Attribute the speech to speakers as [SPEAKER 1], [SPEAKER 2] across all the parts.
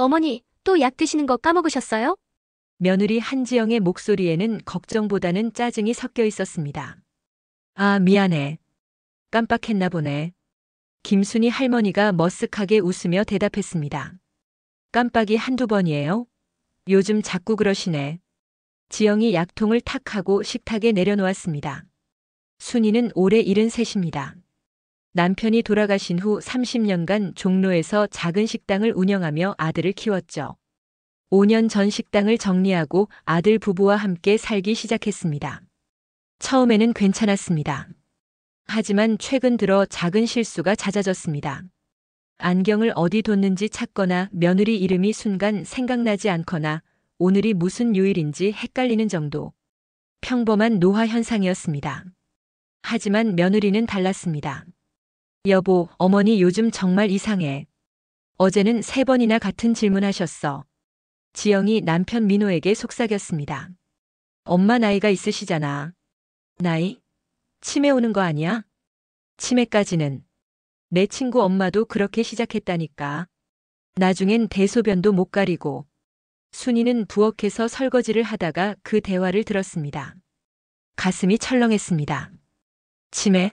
[SPEAKER 1] 어머니, 또 약 드시는 거 까먹으셨어요?
[SPEAKER 2] 며느리 한지영의 목소리에는 걱정보다는 짜증이 섞여 있었습니다. 아, 미안해. 깜빡했나 보네. 김순희 할머니가 머쓱하게 웃으며 대답했습니다. 깜빡이 한두 번이에요? 요즘 자꾸 그러시네. 지영이 약통을 탁 하고 식탁에 내려놓았습니다. 순이는 올해 73입니다. 남편이 돌아가신 후 30년간 종로에서 작은 식당을 운영하며 아들을 키웠죠. 5년 전 식당을 정리하고 아들 부부와 함께 살기 시작했습니다. 처음에는 괜찮았습니다. 하지만 최근 들어 작은 실수가 잦아졌습니다. 안경을 어디 뒀는지 찾거나 며느리 이름이 순간 생각나지 않거나 오늘이 무슨 요일인지 헷갈리는 정도. 평범한 노화 현상이었습니다. 하지만 며느리는 달랐습니다. 여보, 어머니 요즘 정말 이상해. 어제는 3번이나 같은 질문하셨어. 지영이 남편 민호에게 속삭였습니다. 엄마 나이가 있으시잖아. 나이? 치매 오는 거 아니야? 치매까지는. 내 친구 엄마도 그렇게 시작했다니까. 나중엔 대소변도 못 가리고. 순이는 부엌에서 설거지를 하다가 그 대화를 들었습니다. 가슴이 철렁했습니다. 치매?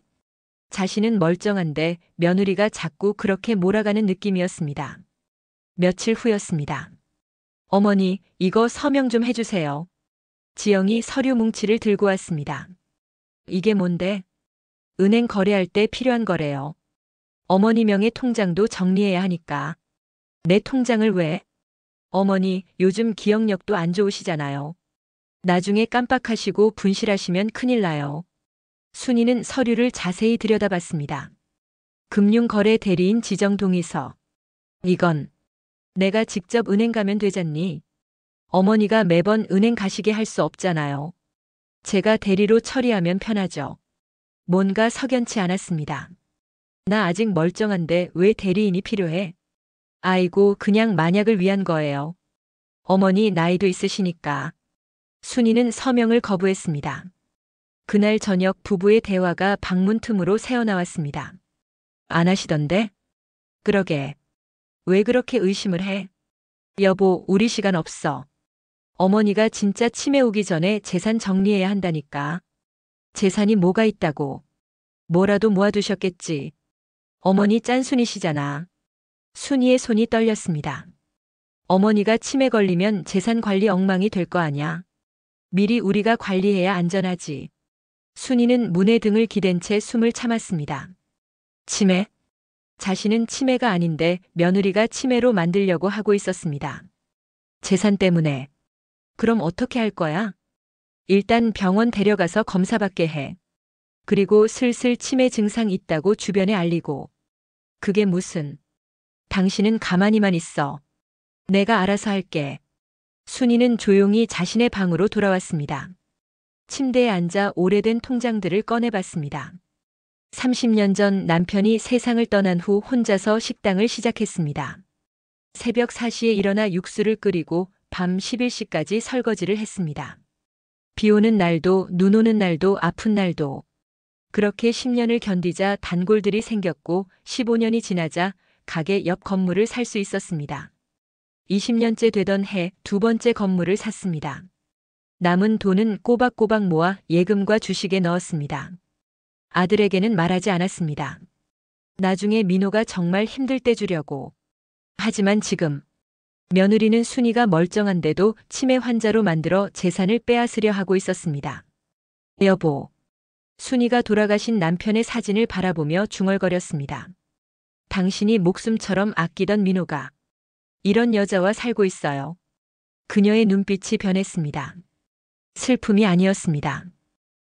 [SPEAKER 2] 자신은 멀쩡한데 며느리가 자꾸 그렇게 몰아가는 느낌이었습니다. 며칠 후였습니다. 어머니, 이거 서명 좀 해주세요. 지영이 서류 뭉치를 들고 왔습니다. 이게 뭔데? 은행 거래할 때 필요한 거래요. 어머니 명의 통장도 정리해야 하니까. 내 통장을 왜? 어머니, 요즘 기억력도 안 좋으시잖아요. 나중에 깜빡하시고 분실하시면 큰일 나요. 순이는 서류를 자세히 들여다봤습니다. 금융거래 대리인 지정 동의서. 이건 내가 직접 은행 가면 되잖니. 어머니가 매번 은행 가시게 할 수 없잖아요. 제가 대리로 처리하면 편하죠. 뭔가 석연치 않았습니다. 나 아직 멀쩡한데 왜 대리인이 필요해? 아이고, 그냥 만약을 위한 거예요. 어머니 나이도 있으시니까. 순이는 서명을 거부했습니다. 그날 저녁 부부의 대화가 방문 틈으로 새어나왔습니다. 안 하시던데? 그러게. 왜 그렇게 의심을 해? 여보, 우리 시간 없어. 어머니가 진짜 치매 오기 전에 재산 정리해야 한다니까. 재산이 뭐가 있다고. 뭐라도 모아두셨겠지. 어머니 짠순이시잖아. 순이의 손이 떨렸습니다. 어머니가 치매 걸리면 재산 관리 엉망이 될 거 아냐. 미리 우리가 관리해야 안전하지. 순이는 문에 등을 기댄 채 숨을 참았습니다. 치매? 자신은 치매가 아닌데 며느리가 치매로 만들려고 하고 있었습니다. 재산 때문에. 그럼 어떻게 할 거야? 일단 병원 데려가서 검사받게 해. 그리고 슬슬 치매 증상 있다고 주변에 알리고. 그게 무슨. 당신은 가만히만 있어. 내가 알아서 할게. 순이는 조용히 자신의 방으로 돌아왔습니다. 침대에 앉아 오래된 통장들을 꺼내봤습니다. 30년 전 남편이 세상을 떠난 후 혼자서 식당을 시작했습니다. 새벽 4시에 일어나 육수를 끓이고 밤 11시까지 설거지를 했습니다. 비 오는 날도 눈 오는 날도 아픈 날도. 그렇게 10년을 견디자 단골들이 생겼고 15년이 지나자 가게 옆 건물을 살 수 있었습니다. 20년째 되던 해 2번째 건물을 샀습니다. 남은 돈은 꼬박꼬박 모아 예금과 주식에 넣었습니다. 아들에게는 말하지 않았습니다. 나중에 민호가 정말 힘들 때 주려고. 하지만 지금 며느리는 순이가 멀쩡한데도 치매 환자로 만들어 재산을 빼앗으려 하고 있었습니다. 여보. 순이가 돌아가신 남편의 사진을 바라보며 중얼거렸습니다. 당신이 목숨처럼 아끼던 민호가 이런 여자와 살고 있어요. 그녀의 눈빛이 변했습니다. 슬픔이 아니었습니다.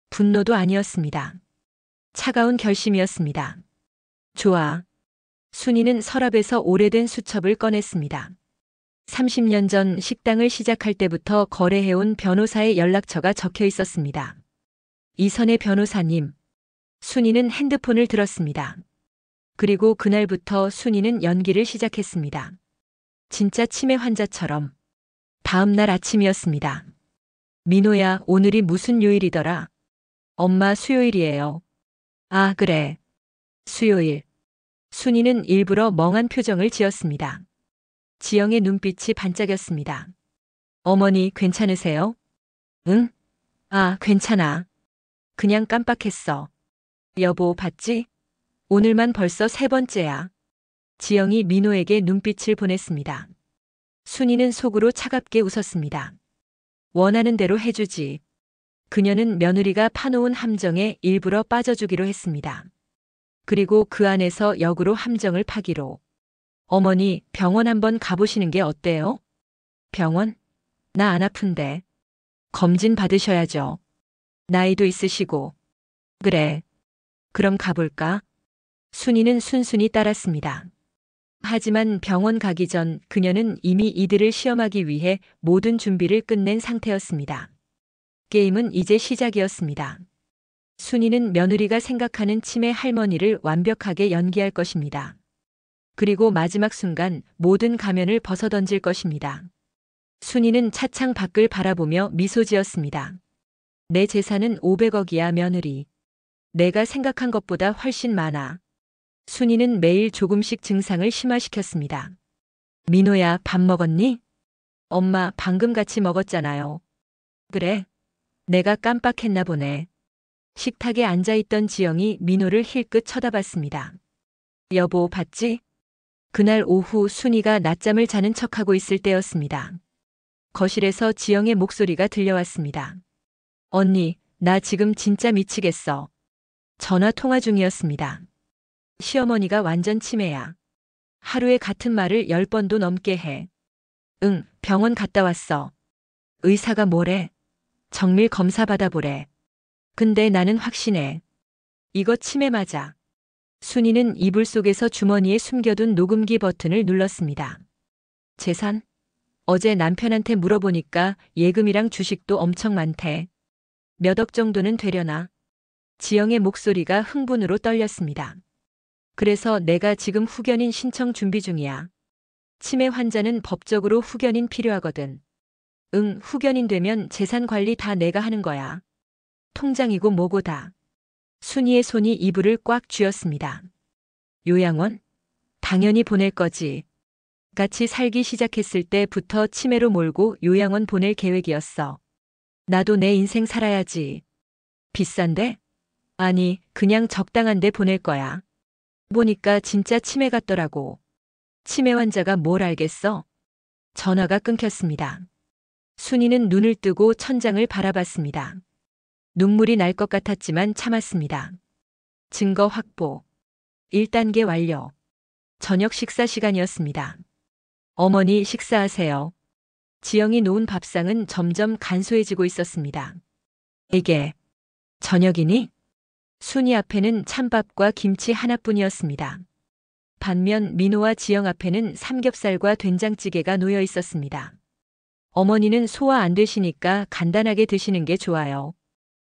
[SPEAKER 2] 분노도 아니었습니다. 차가운 결심이었습니다. 좋아. 순이는 서랍에서 오래된 수첩을 꺼냈습니다. 30년 전 식당을 시작할 때부터 거래해온 변호사의 연락처가 적혀 있었습니다. 이선의 변호사님. 순이는 핸드폰을 들었습니다. 그리고 그날부터 순이는 연기를 시작했습니다. 진짜 치매 환자처럼. 다음 날 아침이었습니다. 민호야, 오늘이 무슨 요일이더라? 엄마 수요일이에요. 아, 그래. 수요일. 순이는 일부러 멍한 표정을 지었습니다. 지영의 눈빛이 반짝였습니다. 어머니 괜찮으세요? 응? 아, 괜찮아. 그냥 깜빡했어. 여보, 봤지? 오늘만 벌써 세 번째야. 지영이 민호에게 눈빛을 보냈습니다. 순이는 속으로 차갑게 웃었습니다. 원하는 대로 해주지. 그녀는 며느리가 파놓은 함정에 일부러 빠져주기로 했습니다. 그리고 그 안에서 역으로 함정을 파기로. 어머니, 병원 한번 가보시는 게 어때요? 병원? 나 안 아픈데. 검진 받으셔야죠. 나이도 있으시고. 그래. 그럼 가볼까? 순이는 순순히 따랐습니다. 하지만 병원 가기 전 그녀는 이미 이들을 시험하기 위해 모든 준비를 끝낸 상태였습니다. 게임은 이제 시작이었습니다. 순이는 며느리가 생각하는 치매 할머니를 완벽하게 연기할 것입니다. 그리고 마지막 순간 모든 가면을 벗어던질 것입니다. 순이는 차창 밖을 바라보며 미소 지었습니다. 내 재산은 500억이야, 며느리. 내가 생각한 것보다 훨씬 많아. 순이는 매일 조금씩 증상을 심화시켰습니다. 민호야, 밥 먹었니? 엄마, 방금 같이 먹었잖아요. 그래? 내가 깜빡했나 보네. 식탁에 앉아있던 지영이 민호를 힐끗 쳐다봤습니다. 여보, 봤지? 그날 오후 순이가 낮잠을 자는 척하고 있을 때였습니다. 거실에서 지영의 목소리가 들려왔습니다. 언니, 나 지금 진짜 미치겠어. 전화 통화 중이었습니다. 시어머니가 완전 치매야. 하루에 같은 말을 10번도 넘게 해. 응, 병원 갔다 왔어. 의사가 뭐래? 정밀 검사 받아보래. 근데 나는 확신해. 이거 치매 맞아. 순이는 이불 속에서 주머니에 숨겨둔 녹음기 버튼을 눌렀습니다. 재산? 어제 남편한테 물어보니까 예금이랑 주식도 엄청 많대. 몇 억 정도는 되려나? 지영의 목소리가 흥분으로 떨렸습니다. 그래서 내가 지금 후견인 신청 준비 중이야. 치매 환자는 법적으로 후견인 필요하거든. 응, 후견인 되면 재산 관리 다 내가 하는 거야. 통장이고 뭐고 다. 순이의 손이 이불을 꽉 쥐었습니다. 요양원? 당연히 보낼 거지. 같이 살기 시작했을 때부터 치매로 몰고 요양원 보낼 계획이었어. 나도 내 인생 살아야지. 비싼데? 아니, 그냥 적당한 데 보낼 거야. 보니까 진짜 치매 같더라고. 치매 환자가 뭘 알겠어? 전화가 끊겼습니다. 순이는 눈을 뜨고 천장을 바라봤습니다. 눈물이 날 것 같았지만 참았습니다. 증거 확보. 1단계 완료. 저녁 식사 시간이었습니다. 어머니, 식사하세요. 지영이 놓은 밥상은 점점 간소해지고 있었습니다. 이게 저녁이니? 순이 앞에는 찬밥과 김치 하나뿐이었습니다. 반면 민호와 지영 앞에는 삼겹살과 된장찌개가 놓여 있었습니다. 어머니는 소화 안 되시니까 간단하게 드시는 게 좋아요.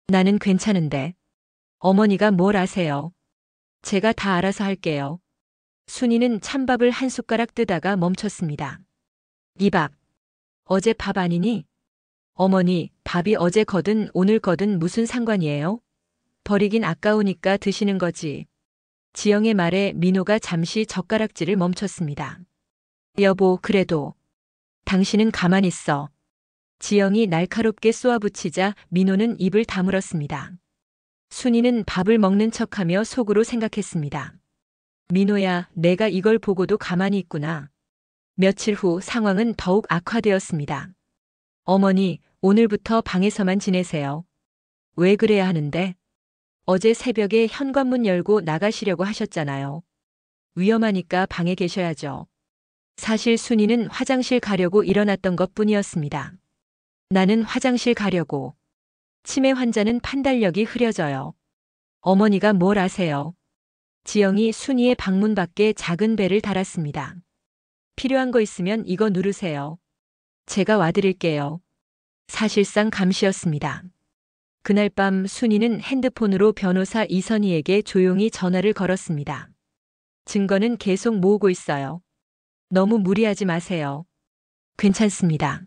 [SPEAKER 2] 나는 괜찮은데. 어머니가 뭘 아세요? 제가 다 알아서 할게요. 순이는 찬밥을 한 숟가락 뜨다가 멈췄습니다. 이 밥. 어제 밥 아니니? 어머니, 밥이 어제 거든 오늘 거든 무슨 상관이에요? 버리긴 아까우니까 드시는 거지. 지영의 말에 민호가 잠시 젓가락질을 멈췄습니다. 여보, 그래도. 당신은 가만히 있어. 지영이 날카롭게 쏘아붙이자 민호는 입을 다물었습니다. 순이는 밥을 먹는 척하며 속으로 생각했습니다. 민호야, 내가 이걸 보고도 가만히 있구나. 며칠 후 상황은 더욱 악화되었습니다. 어머니, 오늘부터 방에서만 지내세요. 왜 그래야 하는데? 어제 새벽에 현관문 열고 나가시려고 하셨잖아요. 위험하니까 방에 계셔야죠. 사실 순이는 화장실 가려고 일어났던 것뿐이었습니다. 나는 화장실 가려고. 치매 환자는 판단력이 흐려져요. 어머니가 뭘 아세요? 지영이 순이의 방문 밖에 작은 벨을 달았습니다. 필요한 거 있으면 이거 누르세요. 제가 와드릴게요. 사실상 감시였습니다. 그날 밤 순이는 핸드폰으로 변호사 이선희에게 조용히 전화를 걸었습니다. 증거는 계속 모으고 있어요. 너무 무리하지 마세요. 괜찮습니다.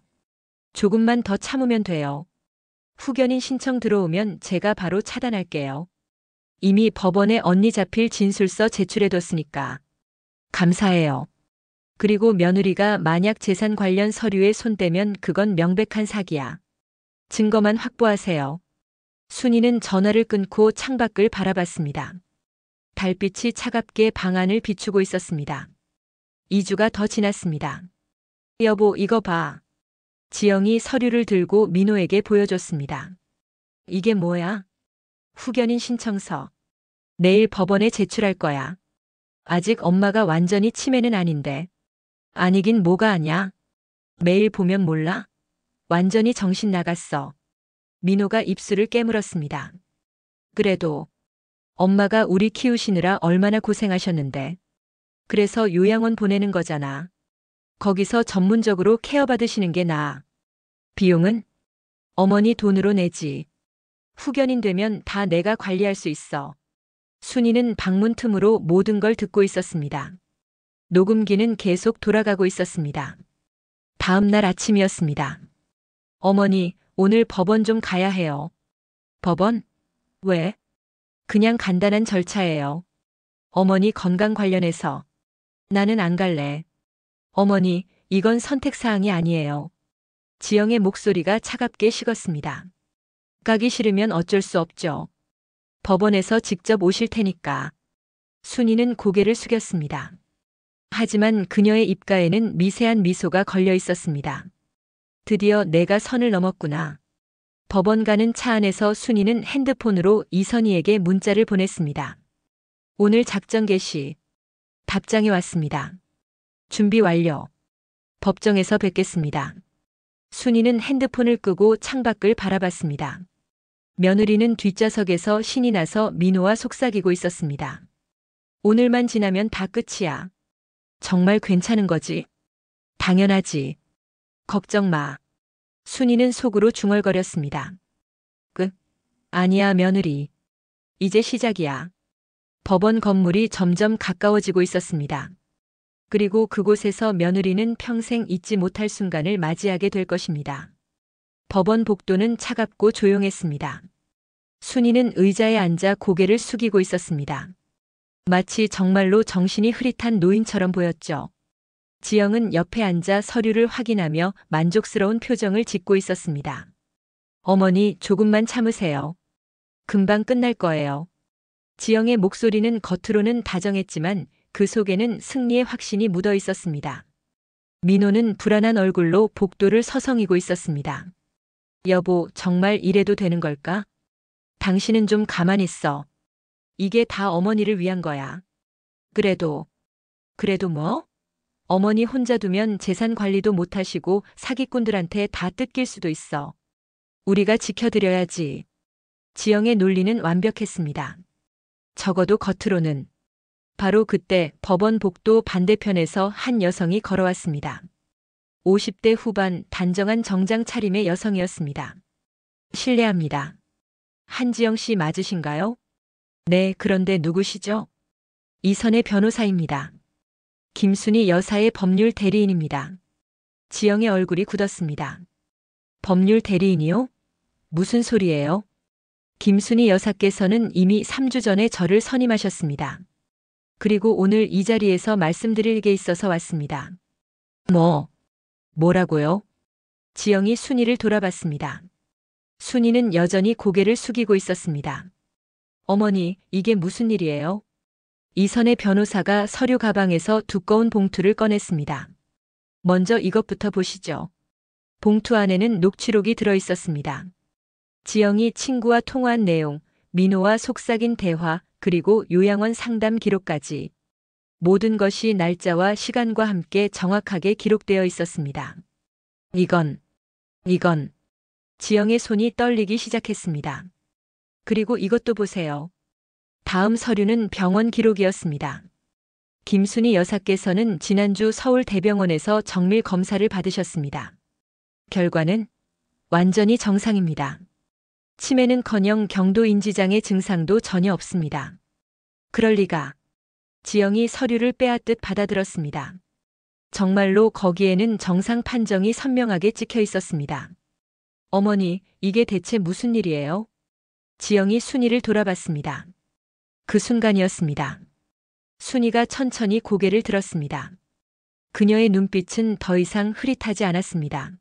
[SPEAKER 2] 조금만 더 참으면 돼요. 후견인 신청 들어오면 제가 바로 차단할게요. 이미 법원에 언니 자필 진술서 제출해뒀으니까. 감사해요. 그리고 며느리가 만약 재산 관련 서류에 손대면 그건 명백한 사기야. 증거만 확보하세요. 순이는 전화를 끊고 창밖을 바라봤습니다. 달빛이 차갑게 방 안을 비추고 있었습니다. 2주가 더 지났습니다. 여보, 이거 봐. 지영이 서류를 들고 민호에게 보여줬습니다. 이게 뭐야? 후견인 신청서. 내일 법원에 제출할 거야. 아직 엄마가 완전히 치매는 아닌데. 아니긴 뭐가 아냐. 매일 보면 몰라? 완전히 정신 나갔어. 민호가 입술을 깨물었습니다. 그래도 엄마가 우리 키우시느라 얼마나 고생하셨는데. 그래서 요양원 보내는 거잖아. 거기서 전문적으로 케어받으시는 게 나아. 비용은 어머니 돈으로 내지. 후견인 되면 다 내가 관리할 수 있어. 순이는 방문 틈으로 모든 걸 듣고 있었습니다. 녹음기는 계속 돌아가고 있었습니다. 다음 날 아침이었습니다. 어머니, 오늘 법원 좀 가야 해요. 법원? 왜? 그냥 간단한 절차예요. 어머니 건강 관련해서. 나는 안 갈래. 어머니, 이건 선택사항이 아니에요. 지영의 목소리가 차갑게 식었습니다. 가기 싫으면 어쩔 수 없죠. 법원에서 직접 오실 테니까. 순이는 고개를 숙였습니다. 하지만 그녀의 입가에는 미세한 미소가 걸려 있었습니다. 드디어 내가 선을 넘었구나. 법원 가는 차 안에서 순이는 핸드폰으로 이선희에게 문자를 보냈습니다. 오늘 작전 개시. 답장이 왔습니다. 준비 완료. 법정에서 뵙겠습니다. 순이는 핸드폰을 끄고 창밖을 바라봤습니다. 며느리는 뒷좌석에서 신이 나서 민호와 속삭이고 있었습니다. 오늘만 지나면 다 끝이야. 정말 괜찮은 거지? 당연하지. 걱정 마. 순이는 속으로 중얼거렸습니다. 아니야, 며느리. 이제 시작이야. 법원 건물이 점점 가까워지고 있었습니다. 그리고 그곳에서 며느리는 평생 잊지 못할 순간을 맞이하게 될 것입니다. 법원 복도는 차갑고 조용했습니다. 순이는 의자에 앉아 고개를 숙이고 있었습니다. 마치 정말로 정신이 흐릿한 노인처럼 보였죠. 지영은 옆에 앉아 서류를 확인하며 만족스러운 표정을 짓고 있었습니다. 어머니, 조금만 참으세요. 금방 끝날 거예요. 지영의 목소리는 겉으로는 다정했지만 그 속에는 승리의 확신이 묻어 있었습니다. 민호는 불안한 얼굴로 복도를 서성이고 있었습니다. 여보, 정말 이래도 되는 걸까? 당신은 좀 가만히 있어. 이게 다 어머니를 위한 거야. 그래도 뭐? 어머니 혼자 두면 재산 관리도 못하시고 사기꾼들한테 다 뜯길 수도 있어. 우리가 지켜드려야지. 지영의 논리는 완벽했습니다. 적어도 겉으로는. 바로 그때 법원 복도 반대편에서 한 여성이 걸어왔습니다. 50대 후반 단정한 정장 차림의 여성이었습니다. 실례합니다. 한지영 씨 맞으신가요? 네, 그런데 누구시죠? 이선의 변호사입니다. 김순희 여사의 법률 대리인입니다. 지영의 얼굴이 굳었습니다. 법률 대리인이요? 무슨 소리예요? 김순희 여사께서는 이미 3주 전에 저를 선임하셨습니다. 그리고 오늘 이 자리에서 말씀드릴 게 있어서 왔습니다. 뭐라고요? 지영이 순이를 돌아봤습니다. 순이는 여전히 고개를 숙이고 있었습니다. 어머니, 이게 무슨 일이에요? 이선의 변호사가 서류 가방에서 두꺼운 봉투를 꺼냈습니다. 먼저 이것부터 보시죠. 봉투 안에는 녹취록이 들어 있었습니다. 지영이 친구와 통화한 내용, 민호와 속삭인 대화, 그리고 요양원 상담 기록까지. 모든 것이 날짜와 시간과 함께 정확하게 기록되어 있었습니다. 이건. 지영의 손이 떨리기 시작했습니다. 그리고 이것도 보세요. 다음 서류는 병원 기록이었습니다. 김순희 여사께서는 지난주 서울대병원에서 정밀 검사를 받으셨습니다. 결과는 완전히 정상입니다. 치매는커녕 경도인지장애 증상도 전혀 없습니다. 그럴 리가. 지영이 서류를 빼앗듯 받아들었습니다. 정말로 거기에는 정상 판정이 선명하게 찍혀 있었습니다. 어머니, 이게 대체 무슨 일이에요? 지영이 순이를 돌아봤습니다. 그 순간이었습니다. 순이가 천천히 고개를 들었습니다. 그녀의 눈빛은 더 이상 흐릿하지 않았습니다.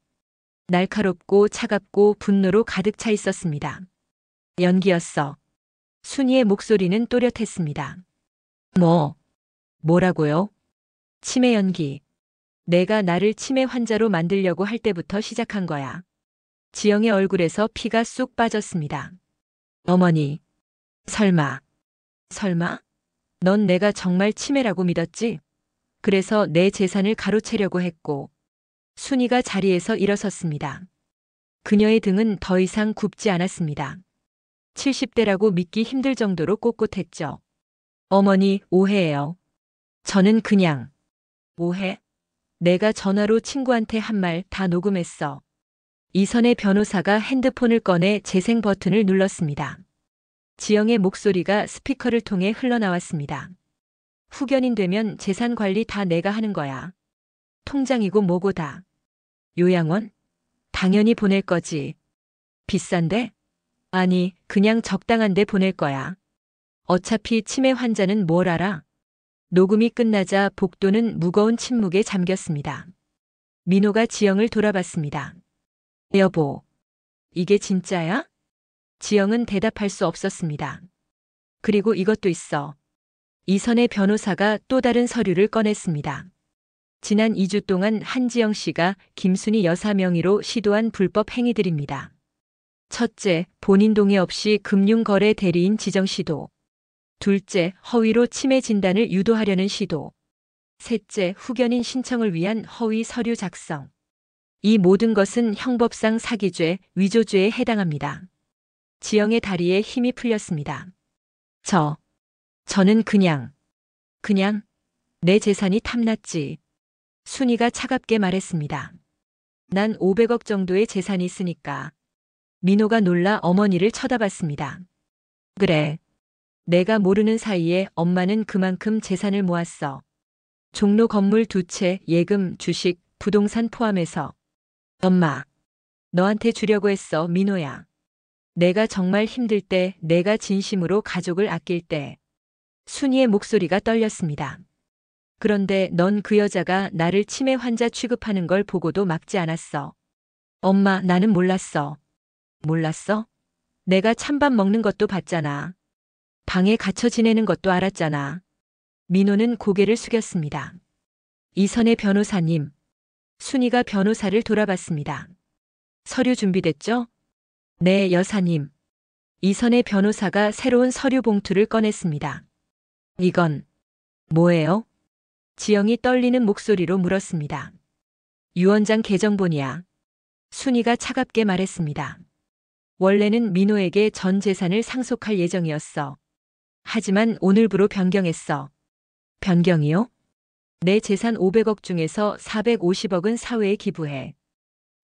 [SPEAKER 2] 날카롭고 차갑고 분노로 가득 차 있었습니다. 연기였어. 순이의 목소리는 또렷했습니다. 뭐라고요? 치매 연기. 내가 나를 치매 환자로 만들려고 할 때부터 시작한 거야. 지영의 얼굴에서 피가 쑥 빠졌습니다. 어머니. 설마. 넌 내가 정말 치매라고 믿었지? 그래서 내 재산을 가로채려고 했고. 순이가 자리에서 일어섰습니다. 그녀의 등은 더 이상 굽지 않았습니다. 70대라고 믿기 힘들 정도로 꼿꼿했죠. 어머니, 오해예요. 저는 그냥. 오해? 내가 전화로 친구한테 한 말 다 녹음했어. 이선의 변호사가 핸드폰을 꺼내 재생 버튼을 눌렀습니다. 지영의 목소리가 스피커를 통해 흘러나왔습니다. 후견인 되면 재산 관리 다 내가 하는 거야. 통장이고 뭐고 다. 요양원? 당연히 보낼 거지. 비싼데? 아니, 그냥 적당한 데 보낼 거야. 어차피 치매 환자는 뭘 알아? 녹음이 끝나자 복도는 무거운 침묵에 잠겼습니다. 민호가 지영을 돌아봤습니다. 여보, 이게 진짜야? 지영은 대답할 수 없었습니다. 그리고 이것도 있어. 이선의 변호사가 또 다른 서류를 꺼냈습니다. 지난 2주 동안 한지영 씨가 김순희 여사 명의로 시도한 불법 행위들입니다. 첫째, 본인 동의 없이 금융거래 대리인 지정 시도. 둘째, 허위로 치매 진단을 유도하려는 시도. 셋째, 후견인 신청을 위한 허위 서류 작성. 이 모든 것은 형법상 사기죄, 위조죄에 해당합니다. 지영의 다리에 힘이 풀렸습니다. 저는 그냥 내 재산이 탐났지. 순이가 차갑게 말했습니다. 난 500억 정도의 재산이 있으니까. 민호가 놀라 어머니를 쳐다봤습니다. 그래. 내가 모르는 사이에 엄마는 그만큼 재산을 모았어. 종로 건물 2채, 예금, 주식, 부동산 포함해서. 엄마, 너한테 주려고 했어, 민호야. 내가 정말 힘들 때, 내가 진심으로 가족을 아낄 때. 순이의 목소리가 떨렸습니다. 그런데 넌 그 여자가 나를 치매 환자 취급하는 걸 보고도 막지 않았어. 엄마, 나는 몰랐어. 몰랐어? 내가 찬밥 먹는 것도 봤잖아. 방에 갇혀 지내는 것도 알았잖아. 민호는 고개를 숙였습니다. 이선의 변호사님. 순이가 변호사를 돌아봤습니다. 서류 준비됐죠? 네, 여사님. 이선의 변호사가 새로운 서류 봉투를 꺼냈습니다. 이건 뭐예요? 지영이 떨리는 목소리로 물었습니다. 유언장 개정본이야. 순이가 차갑게 말했습니다. 원래는 민호에게 전 재산을 상속할 예정이었어. 하지만 오늘부로 변경했어. 변경이요? 내 재산 500억 중에서 450억은 사회에 기부해.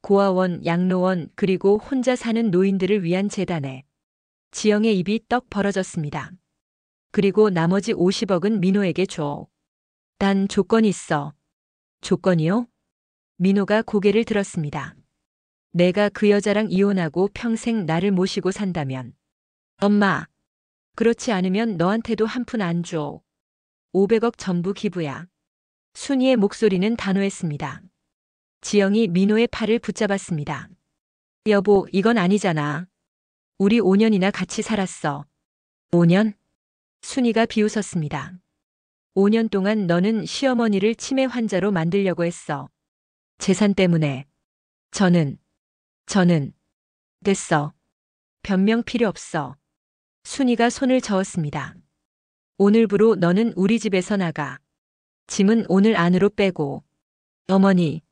[SPEAKER 2] 고아원, 양로원, 그리고 혼자 사는 노인들을 위한 재단에. 지영의 입이 떡 벌어졌습니다. 그리고 나머지 50억은 민호에게 줘. 단 조건이 있어. 조건이요? 민호가 고개를 들었습니다. 내가 그 여자랑 이혼하고 평생 나를 모시고 산다면. 엄마. 그렇지 않으면 너한테도 한 푼 안 줘. 500억 전부 기부야. 순이의 목소리는 단호했습니다. 지영이 민호의 팔을 붙잡았습니다. 여보, 이건 아니잖아. 우리 5년이나 같이 살았어. 5년? 순이가 비웃었습니다. 5년 동안 너는 시어머니를 치매 환자로 만들려고 했어. 재산 때문에. 저는. 됐어. 변명 필요 없어. 순이가 손을 저었습니다. 오늘부로 너는 우리 집에서 나가. 짐은 오늘 안으로 빼고. 어머니.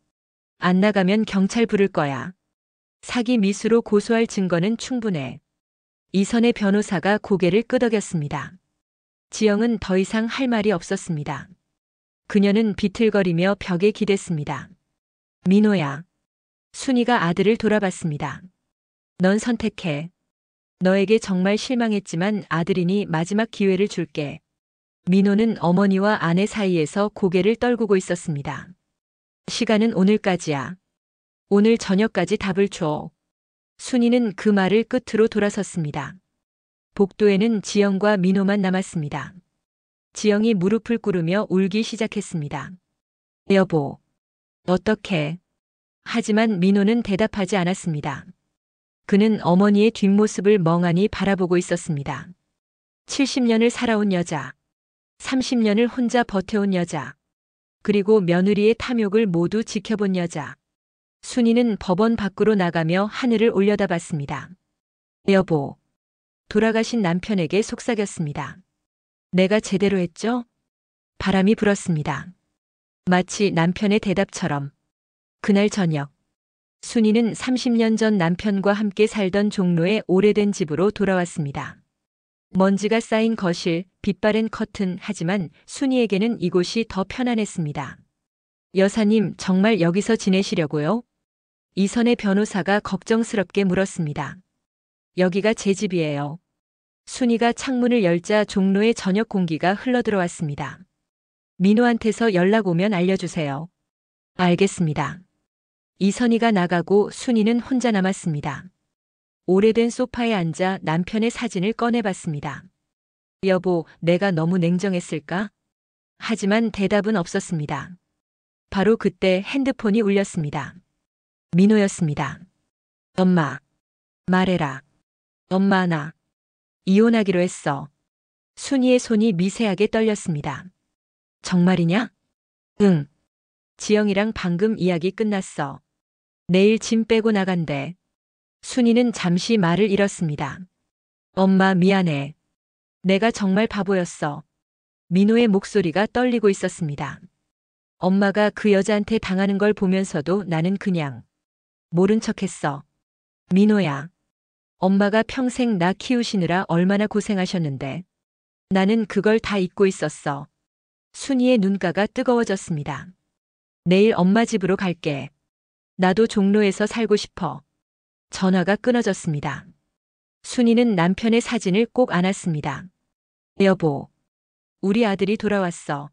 [SPEAKER 2] 안 나가면 경찰 부를 거야. 사기 미수로 고소할 증거는 충분해. 이선의 변호사가 고개를 끄덕였습니다. 지영은 더 이상 할 말이 없었습니다. 그녀는 비틀거리며 벽에 기댔습니다. 민호야. 순이가 아들을 돌아봤습니다. 넌 선택해. 너에게 정말 실망했지만 아들이니 마지막 기회를 줄게. 민호는 어머니와 아내 사이에서 고개를 떨구고 있었습니다. 시간은 오늘까지야. 오늘 저녁까지 답을 줘. 순이는 그 말을 끝으로 돌아섰습니다. 복도에는 지영과 민호만 남았습니다. 지영이 무릎을 꿇으며 울기 시작했습니다. 여보, 어떻게? 하지만 민호는 대답하지 않았습니다. 그는 어머니의 뒷모습을 멍하니 바라보고 있었습니다. 70년을 살아온 여자, 30년을 혼자 버텨온 여자, 그리고 며느리의 탐욕을 모두 지켜본 여자. 순이는 법원 밖으로 나가며 하늘을 올려다봤습니다. 여보, 돌아가신 남편에게 속삭였습니다. 내가 제대로 했죠? 바람이 불었습니다. 마치 남편의 대답처럼. 그날 저녁, 순이는 30년 전 남편과 함께 살던 종로의 오래된 집으로 돌아왔습니다. 먼지가 쌓인 거실, 빛바랜 커튼, 하지만 순이에게는 이곳이 더 편안했습니다. 여사님, 정말 여기서 지내시려고요? 이선의 변호사가 걱정스럽게 물었습니다. 여기가 제 집이에요. 순이가 창문을 열자 종로의 저녁 공기가 흘러들어왔습니다. 민호한테서 연락 오면 알려주세요. 알겠습니다. 이선희가 나가고 순이는 혼자 남았습니다. 오래된 소파에 앉아 남편의 사진을 꺼내봤습니다. 여보, 내가 너무 냉정했을까? 하지만 대답은 없었습니다. 바로 그때 핸드폰이 울렸습니다. 민호였습니다. 엄마, 말해라. 엄마, 나 이혼하기로 했어. 순이의 손이 미세하게 떨렸습니다. 정말이냐? 응. 지영이랑 방금 이야기 끝났어. 내일 짐 빼고 나간대. 순이는 잠시 말을 잃었습니다. 엄마, 미안해. 내가 정말 바보였어. 민호의 목소리가 떨리고 있었습니다. 엄마가 그 여자한테 당하는 걸 보면서도 나는 그냥 모른 척했어. 민호야. 엄마가 평생 나 키우시느라 얼마나 고생하셨는데. 나는 그걸 다 잊고 있었어. 순이의 눈가가 뜨거워졌습니다. 내일 엄마 집으로 갈게. 나도 종로에서 살고 싶어. 전화가 끊어졌습니다. 순이는 남편의 사진을 꼭 안았습니다. 여보, 우리 아들이 돌아왔어.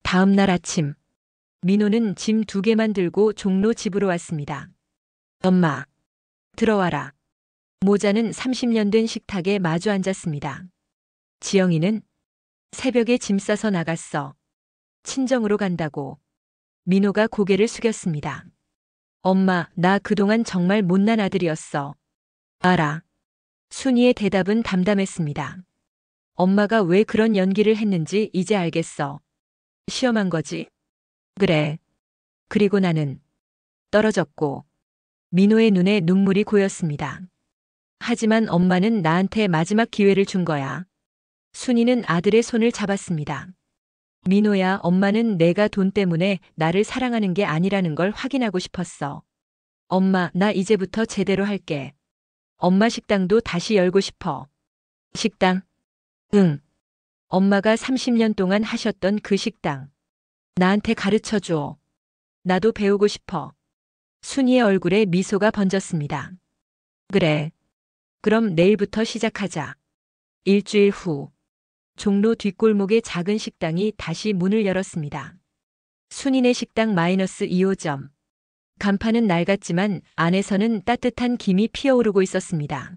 [SPEAKER 2] 다음 날 아침, 민호는 짐 2개만 들고 종로 집으로 왔습니다. 엄마, 들어와라. 모자는 30년 된 식탁에 마주 앉았습니다. 지영이는 새벽에 짐 싸서 나갔어. 친정으로 간다고. 민호가 고개를 숙였습니다. 엄마, 나 그동안 정말 못난 아들이었어. 알아. 순이의 대답은 담담했습니다. 엄마가 왜 그런 연기를 했는지 이제 알겠어. 시험한 거지. 그래. 그리고 나는 떨어졌고. 민호의 눈에 눈물이 고였습니다. 하지만 엄마는 나한테 마지막 기회를 준 거야. 순이는 아들의 손을 잡았습니다. 민호야, 엄마는 내가 돈 때문에 나를 사랑하는 게 아니라는 걸 확인하고 싶었어. 엄마, 나 이제부터 제대로 할게. 엄마 식당도 다시 열고 싶어. 식당? 응. 엄마가 30년 동안 하셨던 그 식당. 나한테 가르쳐 줘. 나도 배우고 싶어. 순이의 얼굴에 미소가 번졌습니다. 그래. 그럼 내일부터 시작하자. 일주일 후. 종로 뒷골목의 작은 식당이 다시 문을 열었습니다. 순이네 식당 -2호점. 간판은 낡았지만 안에서는 따뜻한 김이 피어오르고 있었습니다.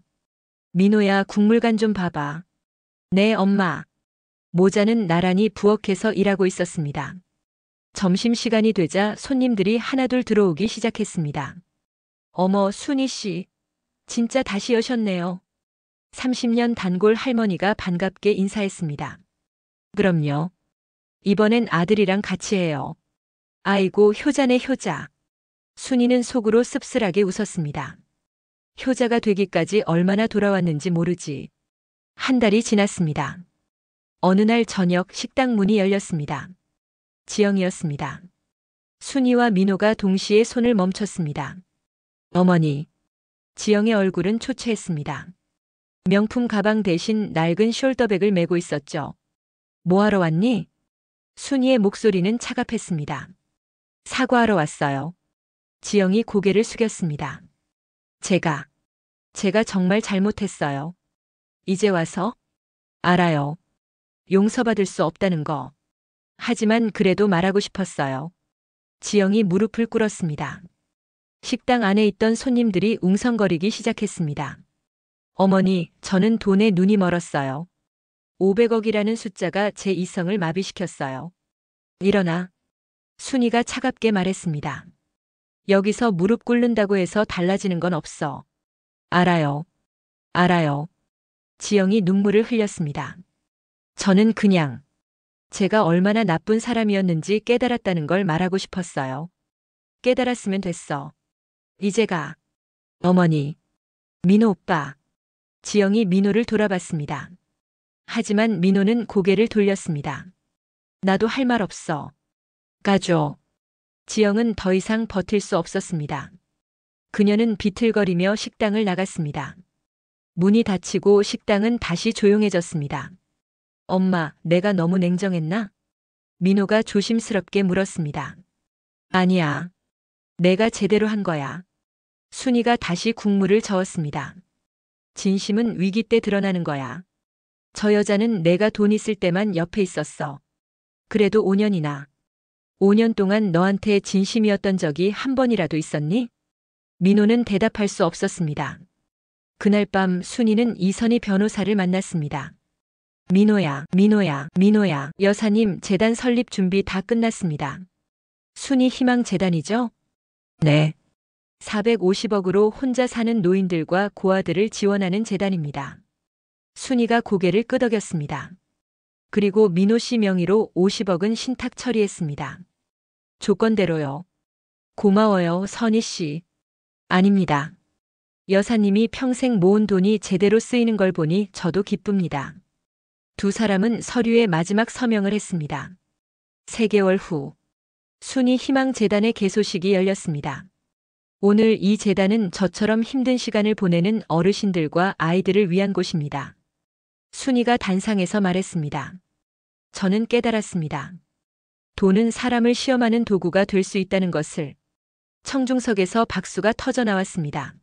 [SPEAKER 2] 민호야, 국물간 좀 봐봐. 네, 엄마. 모자는 나란히 부엌에서 일하고 있었습니다. 점심시간이 되자 손님들이 하나둘 들어오기 시작했습니다. 어머, 순이 씨. 진짜 다시 여셨네요. 30년 단골 할머니가 반갑게 인사했습니다. 그럼요. 이번엔 아들이랑 같이 해요. 아이고, 효자네, 효자. 순이는 속으로 씁쓸하게 웃었습니다. 효자가 되기까지 얼마나 돌아왔는지 모르지. 한 달이 지났습니다. 어느 날 저녁 식당 문이 열렸습니다. 지영이었습니다. 순이와 민호가 동시에 손을 멈췄습니다. 어머니. 지영의 얼굴은 초췌했습니다. 명품 가방 대신 낡은 숄더백을 메고 있었죠. 뭐하러 왔니? 순이의 목소리는 차갑했습니다. 사과하러 왔어요. 지영이 고개를 숙였습니다. 제가 정말 잘못했어요. 이제 와서? 알아요. 용서받을 수 없다는 거. 하지만 그래도 말하고 싶었어요. 지영이 무릎을 꿇었습니다. 식당 안에 있던 손님들이 웅성거리기 시작했습니다. 어머니, 저는 돈에 눈이 멀었어요. 500억이라는 숫자가 제 이성을 마비시켰어요. 일어나. 순이가 차갑게 말했습니다. 여기서 무릎 꿇는다고 해서 달라지는 건 없어. 알아요. 알아요. 지영이 눈물을 흘렸습니다. 저는 그냥 제가 얼마나 나쁜 사람이었는지 깨달았다는 걸 말하고 싶었어요. 깨달았으면 됐어. 이제 가. 어머니. 민호 오빠. 지영이 민호를 돌아봤습니다. 하지만 민호는 고개를 돌렸습니다. 나도 할 말 없어. 가줘. 지영은 더 이상 버틸 수 없었습니다. 그녀는 비틀거리며 식당을 나갔습니다. 문이 닫히고 식당은 다시 조용해졌습니다. 엄마, 내가 너무 냉정했나? 민호가 조심스럽게 물었습니다. 아니야. 내가 제대로 한 거야. 순이가 다시 국물을 저었습니다. 진심은 위기 때 드러나는 거야. 저 여자는 내가 돈 있을 때만 옆에 있었어. 그래도 5년이나. 5년 동안 너한테 진심이었던 적이 한 번이라도 있었니? 민호는 대답할 수 없었습니다. 그날 밤 순이는 이선희 변호사를 만났습니다. 민호야, 민호야, 민호야, 여사님 재단 설립 준비 다 끝났습니다. 순이 희망 재단이죠? 네. 450억으로 혼자 사는 노인들과 고아들을 지원하는 재단입니다. 순이가 고개를 끄덕였습니다. 그리고 민호 씨 명의로 50억은 신탁 처리했습니다. 조건대로요. 고마워요, 선희 씨. 아닙니다. 여사님이 평생 모은 돈이 제대로 쓰이는 걸 보니 저도 기쁩니다. 두 사람은 서류에 마지막 서명을 했습니다. 3개월 후, 순이 희망재단의 개소식이 열렸습니다. 오늘 이 재단은 저처럼 힘든 시간을 보내는 어르신들과 아이들을 위한 곳입니다. 순이가 단상에서 말했습니다. 저는 깨달았습니다. 돈은 사람을 시험하는 도구가 될 수 있다는 것을. 청중석에서 박수가 터져 나왔습니다.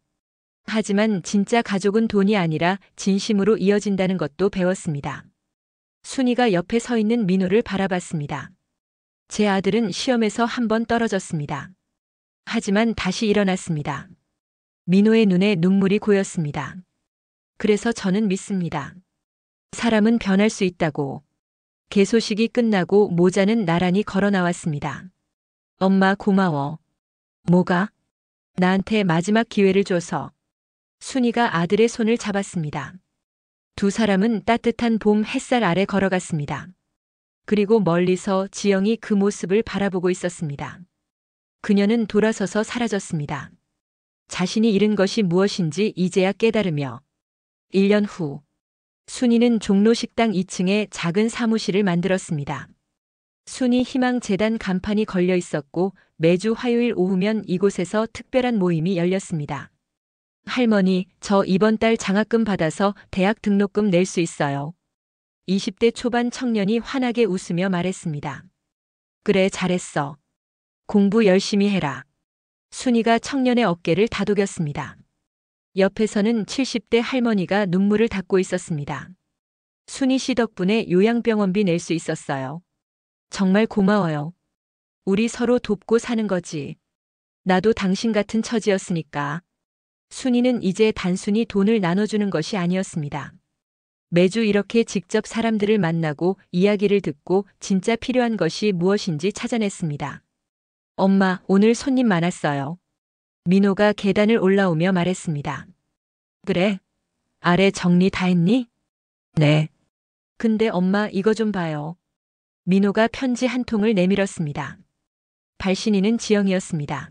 [SPEAKER 2] 하지만 진짜 가족은 돈이 아니라 진심으로 이어진다는 것도 배웠습니다. 순이가 옆에 서 있는 민호를 바라봤습니다. 제 아들은 시험에서 한 번 떨어졌습니다. 하지만 다시 일어났습니다. 민호의 눈에 눈물이 고였습니다. 그래서 저는 믿습니다. 사람은 변할 수 있다고. 개소식이 끝나고 모자는 나란히 걸어 나왔습니다. 엄마 고마워. 뭐가? 나한테 마지막 기회를 줘서. 순이가 아들의 손을 잡았습니다. 두 사람은 따뜻한 봄 햇살 아래 걸어갔습니다. 그리고 멀리서 지영이 그 모습을 바라보고 있었습니다. 그녀는 돌아서서 사라졌습니다. 자신이 잃은 것이 무엇인지 이제야 깨달으며 1년 후 순이는 종로식당 2층에 작은 사무실을 만들었습니다. 순이 희망재단 간판이 걸려 있었고 매주 화요일 오후면 이곳에서 특별한 모임이 열렸습니다. 할머니, 저 이번 달 장학금 받아서 대학 등록금 낼 수 있어요. 20대 초반 청년이 환하게 웃으며 말했습니다. 그래, 잘했어. 공부 열심히 해라. 순이가 청년의 어깨를 다독였습니다. 옆에서는 70대 할머니가 눈물을 닦고 있었습니다. 순이 씨 덕분에 요양병원비 낼 수 있었어요. 정말 고마워요. 우리 서로 돕고 사는 거지. 나도 당신 같은 처지였으니까. 순이는 이제 단순히 돈을 나눠주는 것이 아니었습니다. 매주 이렇게 직접 사람들을 만나고 이야기를 듣고 진짜 필요한 것이 무엇인지 찾아냈습니다. 엄마, 오늘 손님 많았어요. 민호가 계단을 올라오며 말했습니다. 그래? 아래 정리 다 했니? 네. 근데 엄마 이거 좀 봐요. 민호가 편지 한 통을 내밀었습니다. 발신인은 지영이었습니다.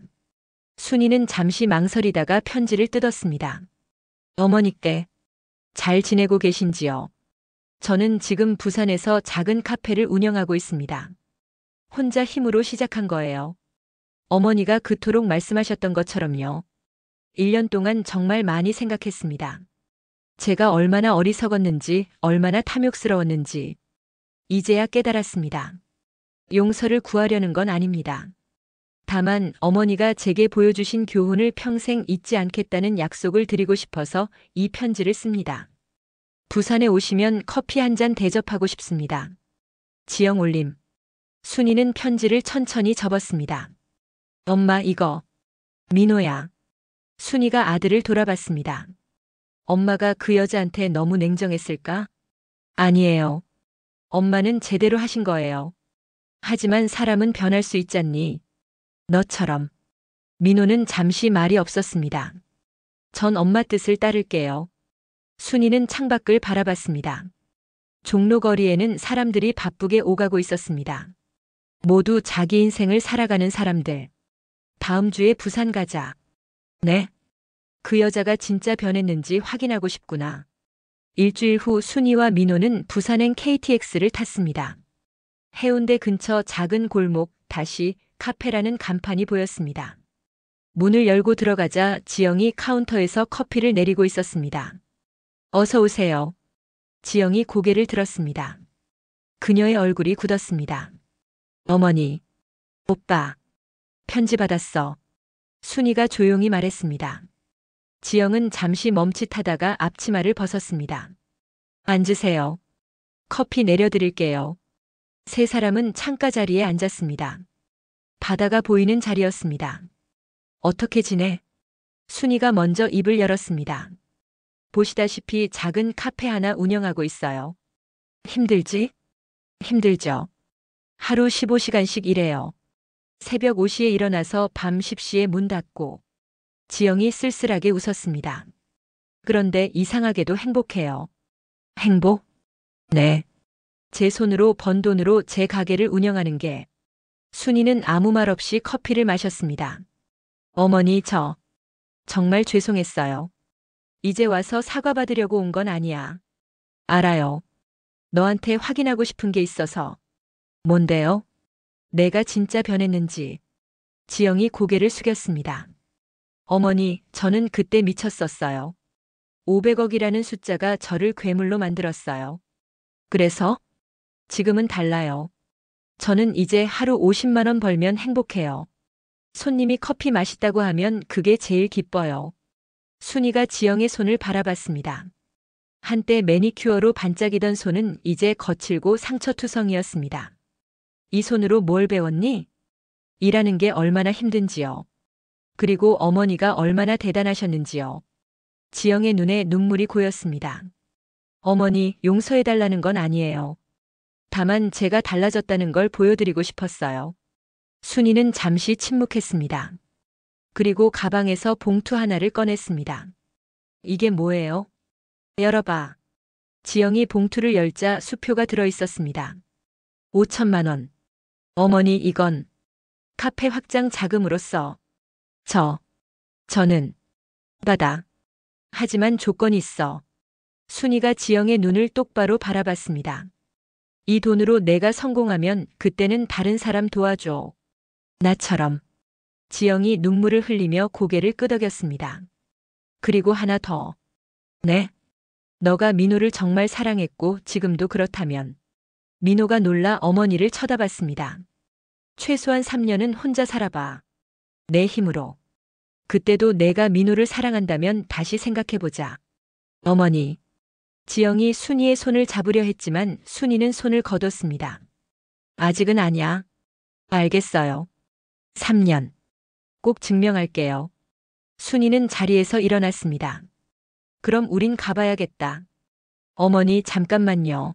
[SPEAKER 2] 순이는 잠시 망설이다가 편지를 뜯었습니다. 어머니께 잘 지내고 계신지요? 저는 지금 부산에서 작은 카페를 운영하고 있습니다. 혼자 힘으로 시작한 거예요. 어머니가 그토록 말씀하셨던 것처럼요. 1년 동안 정말 많이 생각했습니다. 제가 얼마나 어리석었는지, 얼마나 탐욕스러웠는지. 이제야 깨달았습니다. 용서를 구하려는 건 아닙니다. 다만 어머니가 제게 보여주신 교훈을 평생 잊지 않겠다는 약속을 드리고 싶어서 이 편지를 씁니다. 부산에 오시면 커피 한 잔 대접하고 싶습니다. 지영 올림. 순이는 편지를 천천히 접었습니다. 엄마 이거. 민호야. 순이가 아들을 돌아봤습니다. 엄마가 그 여자한테 너무 냉정했을까? 아니에요. 엄마는 제대로 하신 거예요. 하지만 사람은 변할 수 있잖니. 너처럼. 민호는 잠시 말이 없었습니다. 전 엄마 뜻을 따를게요. 순이는 창밖을 바라봤습니다. 종로거리에는 사람들이 바쁘게 오가고 있었습니다. 모두 자기 인생을 살아가는 사람들. 다음 주에 부산 가자. 네. 그 여자가 진짜 변했는지 확인하고 싶구나. 일주일 후 순이와 민호는 부산행 KTX를 탔습니다. 해운대 근처 작은 골목 다시 카페라는 간판이 보였습니다. 문을 열고 들어가자 지영이 카운터에서 커피를 내리고 있었습니다. 어서 오세요. 지영이 고개를 들었습니다. 그녀의 얼굴이 굳었습니다. 어머니, 오빠, 편지 받았어. 순이가 조용히 말했습니다. 지영은 잠시 멈칫하다가 앞치마를 벗었습니다. 앉으세요. 커피 내려드릴게요. 세 사람은 창가 자리에 앉았습니다. 바다가 보이는 자리였습니다. 어떻게 지내? 순이가 먼저 입을 열었습니다. 보시다시피 작은 카페 하나 운영하고 있어요. 힘들지? 힘들죠. 하루 15시간씩 일해요. 새벽 5시에 일어나서 밤 10시에 문 닫고. 지영이 쓸쓸하게 웃었습니다. 그런데 이상하게도 행복해요. 행복? 네. 제 손으로 번 돈으로 제 가게를 운영하는 게. 순이는 아무 말 없이 커피를 마셨습니다. 어머니, 정말 죄송했어요. 이제 와서 사과받으려고 온 건 아니야. 알아요. 너한테 확인하고 싶은 게 있어서. 뭔데요? 내가 진짜 변했는지. 지영이 고개를 숙였습니다. 어머니, 저는 그때 미쳤었어요. 500억이라는 숫자가 저를 괴물로 만들었어요. 그래서? 지금은 달라요. 저는 이제 하루 50만 원 벌면 행복해요. 손님이 커피 맛있다고 하면 그게 제일 기뻐요. 순이가 지영의 손을 바라봤습니다. 한때 매니큐어로 반짝이던 손은 이제 거칠고 상처투성이었습니다. 이 손으로 뭘 배웠니? 일하는 게 얼마나 힘든지요. 그리고 어머니가 얼마나 대단하셨는지요. 지영의 눈에 눈물이 고였습니다. 어머니, 용서해달라는 건 아니에요. 다만 제가 달라졌다는 걸 보여드리고 싶었어요. 순이는 잠시 침묵했습니다. 그리고 가방에서 봉투 하나를 꺼냈습니다. 이게 뭐예요? 열어봐. 지영이 봉투를 열자 수표가 들어있었습니다. 5천만 원. 어머니, 이건 카페 확장 자금으로서. 저는 받아. 하지만 조건이 있어. 순이가 지영의 눈을 똑바로 바라봤습니다. 이 돈으로 내가 성공하면 그때는 다른 사람 도와줘. 나처럼. 지영이 눈물을 흘리며 고개를 끄덕였습니다. 그리고 하나 더. 네? 너가 민호를 정말 사랑했고 지금도 그렇다면. 민호가 놀라 어머니를 쳐다봤습니다. 최소한 3년은 혼자 살아봐. 내 힘으로. 그때도 내가 민호를 사랑한다면 다시 생각해보자. 어머니. 지영이 순이의 손을 잡으려 했지만 순이는 손을 거뒀습니다. 아직은 아니야. 알겠어요. 3년. 꼭 증명할게요. 순이는 자리에서 일어났습니다. 그럼 우린 가봐야겠다. 어머니, 잠깐만요.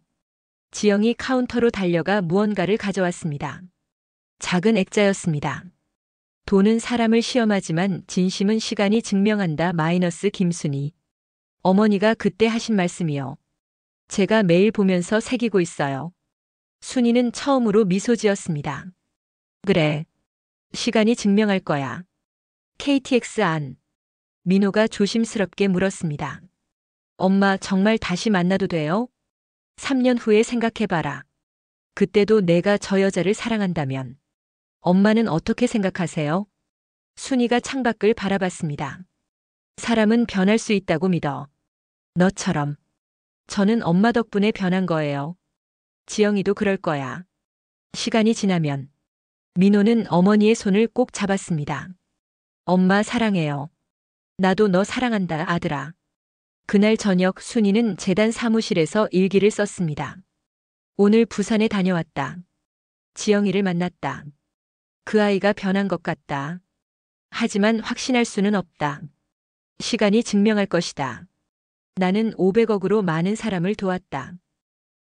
[SPEAKER 2] 지영이 카운터로 달려가 무언가를 가져왔습니다. 작은 액자였습니다. 돈은 사람을 시험하지만 진심은 시간이 증명한다. 마이너스 김순이. 어머니가 그때 하신 말씀이요. 제가 매일 보면서 새기고 있어요. 순이는 처음으로 미소 지었습니다. 그래. 시간이 증명할 거야. KTX 안. 민호가 조심스럽게 물었습니다. 엄마, 정말 다시 만나도 돼요? 3년 후에 생각해봐라. 그때도 내가 저 여자를 사랑한다면. 엄마는 어떻게 생각하세요? 순이가 창밖을 바라봤습니다. 사람은 변할 수 있다고 믿어. 너처럼. 저는 엄마 덕분에 변한 거예요. 지영이도 그럴 거야. 시간이 지나면. 민호는 어머니의 손을 꼭 잡았습니다. 엄마 사랑해요. 나도 너 사랑한다, 아들아. 그날 저녁 순이는 재단 사무실에서 일기를 썼습니다. 오늘 부산에 다녀왔다. 지영이를 만났다. 그 아이가 변한 것 같다. 하지만 확신할 수는 없다. 시간이 증명할 것이다. 나는 500억으로 많은 사람을 도왔다.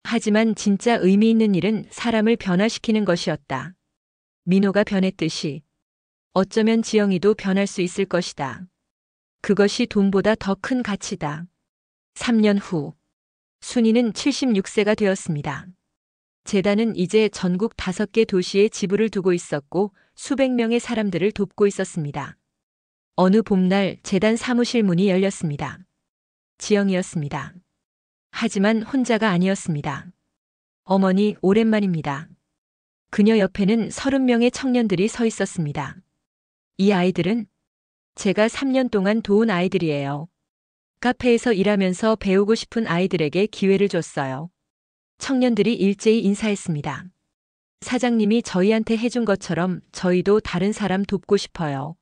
[SPEAKER 2] 하지만 진짜 의미 있는 일은 사람을 변화시키는 것이었다. 민호가 변했듯이 어쩌면 지영이도 변할 수 있을 것이다. 그것이 돈보다 더 큰 가치다. 3년 후, 순이는 76세가 되었습니다. 재단은 이제 전국 5개 도시에 지부를 두고 있었고 수백 명의 사람들을 돕고 있었습니다. 어느 봄날 재단 사무실 문이 열렸습니다. 지영이었습니다. 하지만 혼자가 아니었습니다. 어머니, 오랜만입니다. 그녀 옆에는 30명의 청년들이 서 있었습니다. 이 아이들은 제가 3년 동안 도운 아이들이에요. 카페에서 일하면서 배우고 싶은 아이들에게 기회를 줬어요. 청년들이 일제히 인사했습니다. 사장님이 저희한테 해준 것처럼 저희도 다른 사람 돕고 싶어요.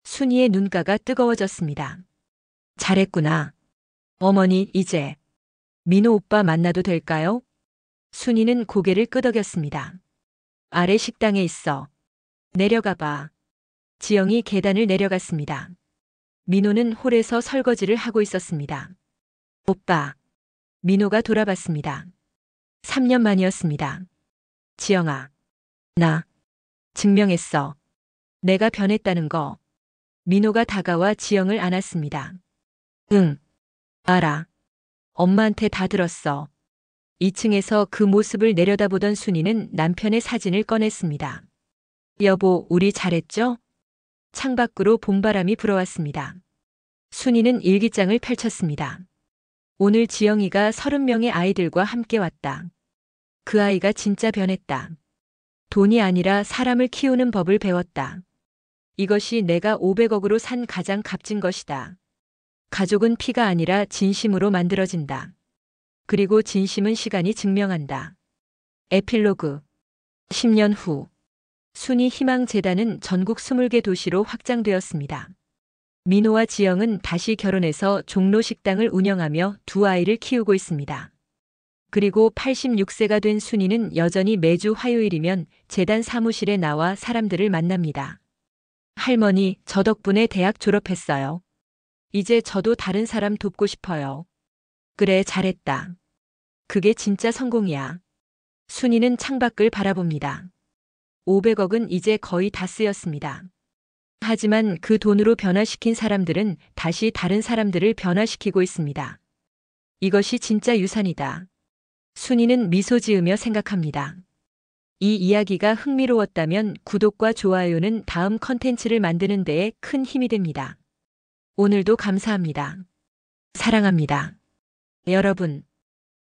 [SPEAKER 2] 순이의 눈가가 뜨거워졌습니다. 잘했구나. 어머니, 이제 민호 오빠 만나도 될까요? 순이는 고개를 끄덕였습니다. 아래 식당에 있어. 내려가 봐. 지영이 계단을 내려갔습니다. 민호는 홀에서 설거지를 하고 있었습니다. 오빠. 민호가 돌아봤습니다. 3년 만이었습니다. 지영아. 나 증명했어. 내가 변했다는 거. 민호가 다가와 지영을 안았습니다. 응. 알아. 엄마한테 다 들었어. 2층에서 그 모습을 내려다보던 순이는 남편의 사진을 꺼냈습니다. 여보, 우리 잘했죠? 창밖으로 봄바람이 불어왔습니다. 순이는 일기장을 펼쳤습니다. 오늘 지영이가 30명의 아이들과 함께 왔다. 그 아이가 진짜 변했다. 돈이 아니라 사람을 키우는 법을 배웠다. 이것이 내가 500억으로 산 가장 값진 것이다. 가족은 피가 아니라 진심으로 만들어진다. 그리고 진심은 시간이 증명한다. 에필로그 10년 후 순이 희망재단은 전국 20개 도시로 확장되었습니다. 민호와 지영은 다시 결혼해서 종로식당을 운영하며 2아이를 키우고 있습니다. 그리고 86세가 된 순이는 여전히 매주 화요일이면 재단 사무실에 나와 사람들을 만납니다. 할머니, 저 덕분에 대학 졸업했어요. 이제 저도 다른 사람 돕고 싶어요. 그래, 잘했다. 그게 진짜 성공이야. 순이는 창밖을 바라봅니다. 500억은 이제 거의 다 쓰였습니다. 하지만 그 돈으로 변화시킨 사람들은 다시 다른 사람들을 변화시키고 있습니다. 이것이 진짜 유산이다. 순이는 미소 지으며 생각합니다. 이 이야기가 흥미로웠다면 구독과 좋아요는 다음 컨텐츠를 만드는 데에 큰 힘이 됩니다. 오늘도 감사합니다. 사랑합니다. 여러분.